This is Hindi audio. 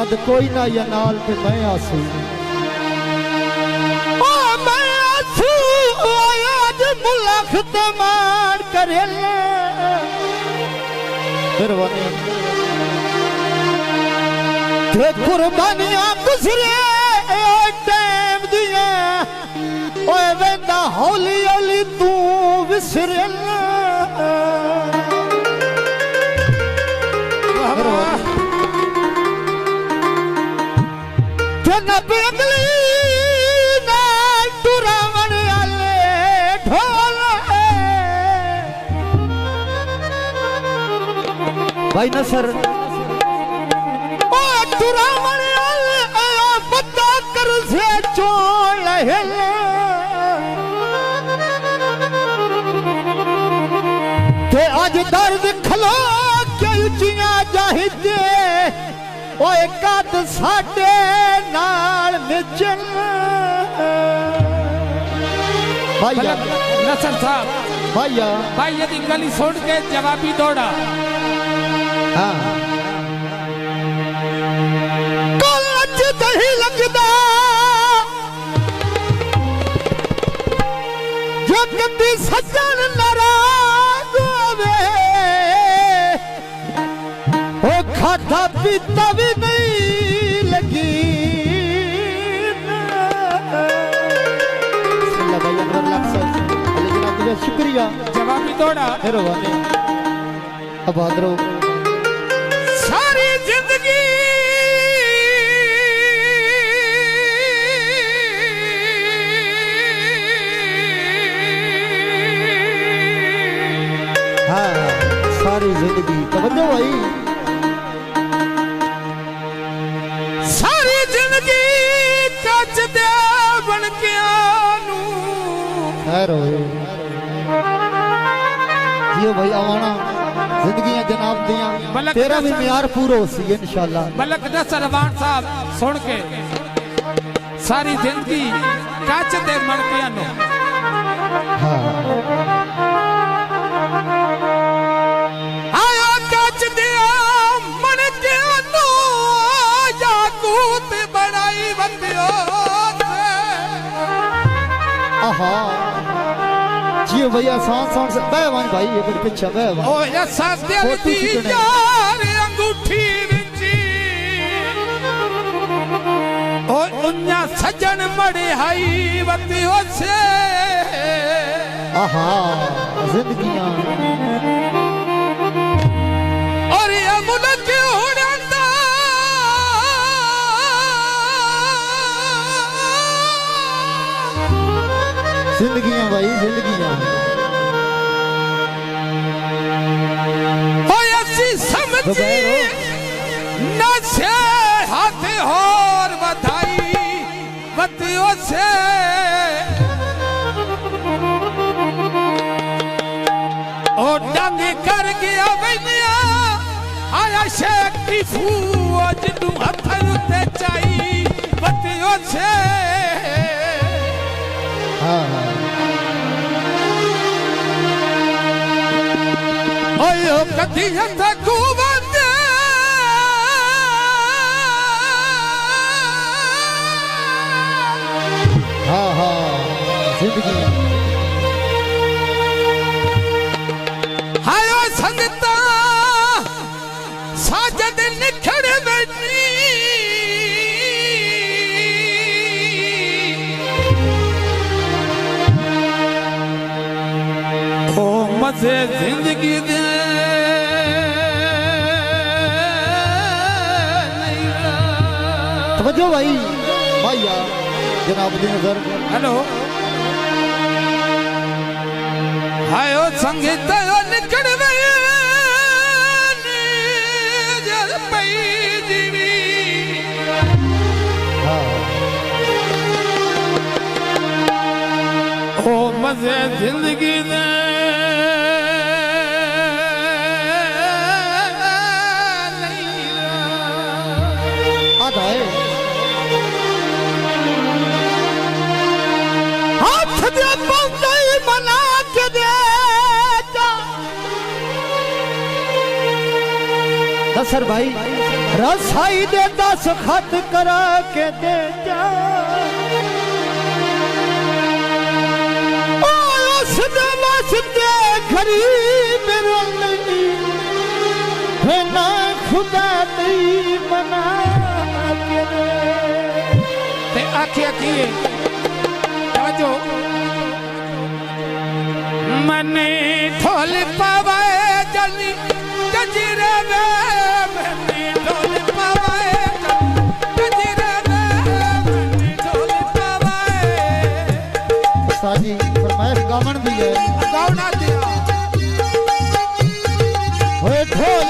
बाद कोई ना या नाल पे मैं आंसू ओ मैं आंसू आज मुलाकात मान करेले फिर वने ते कुर्बानियां गुजरे टाइम दिया ओए वेंदा हौली हौली तू विसरेला ना बेगली ना टुरावन आले ढोल भाई नसर ओ टुरावन आले बता कर से चोल हेले ते आज दर्द खलो के उचियां जाहिदे ओए कात साडे नाल मिचन भैया नसर साहब भैया भाई यदि गली छोड़ के जवाबी दौड़ा हाँ कलच दही लगदा जो कभी सज्जन नाराज होवे ओ खाता पीता भी नहीं लगी भाई अनवर लाख लेकिन आपका शुक्रिया जवाबी दौड़ा मेहरबानी अब हादरो सारी जिंदगी हाँ सारी जिंदगी तवज्जो भाई सारी जिंदगी कच दे बन के आनू खैर होए जियो भाई आवाना जिंदगियां जनाब दियां मलक तेरा भी नसर- म्यार पूरा हो सी इंशाल्लाह मलक नसर अवान साहब सुन के सारी जिंदगी काच दे मण पियानो हाँ आया कच दे मन के आनू याकूत बनाई बंदियो आहा जियो भैया सांस से बहवान भाई ये बड़े पीछे बहवान ओ या सादिया फोटो दी खिंचने। यार अंगूठी विची ओ उन्या सजन मड़े हाई बंदियो से आहा जिंदगियां और ये मुल्क उड़ाता जिंदगियां भाई जिंदगियां ओ ऐसी समझी दोपहर न से हाथ और बधाई बतियों से ओ डंग कर गया बनिया आया शेख की फूज तू हथर ते चाई बतियों से हाँ ओयो कदी हथ कुवंदे हाँ हाँ जिंदगियां हायो संगता साजद निखड़ बैठी ओ मजे जिंदगी दे तवज्जो भाई भैया जनाब दी नजर हेलो हायो संगीत निकड़ गए जल पई जीवी हाँ ओ मजे जिंदगी दे आधा है हाथ दे पौंदे बना के दे नसर भाई रसाई दे 10 खत करा के दे जा उस वास्ते गरीब नहीं है ना खुदा नहीं मना के ते आखिया किए जो मने ढोल पावे जल्दी जजीरे में मने ढोल पावे जजीरे में मने ढोल पावे साजी फरमाइश गावन भी है गावना दिया होए ढोल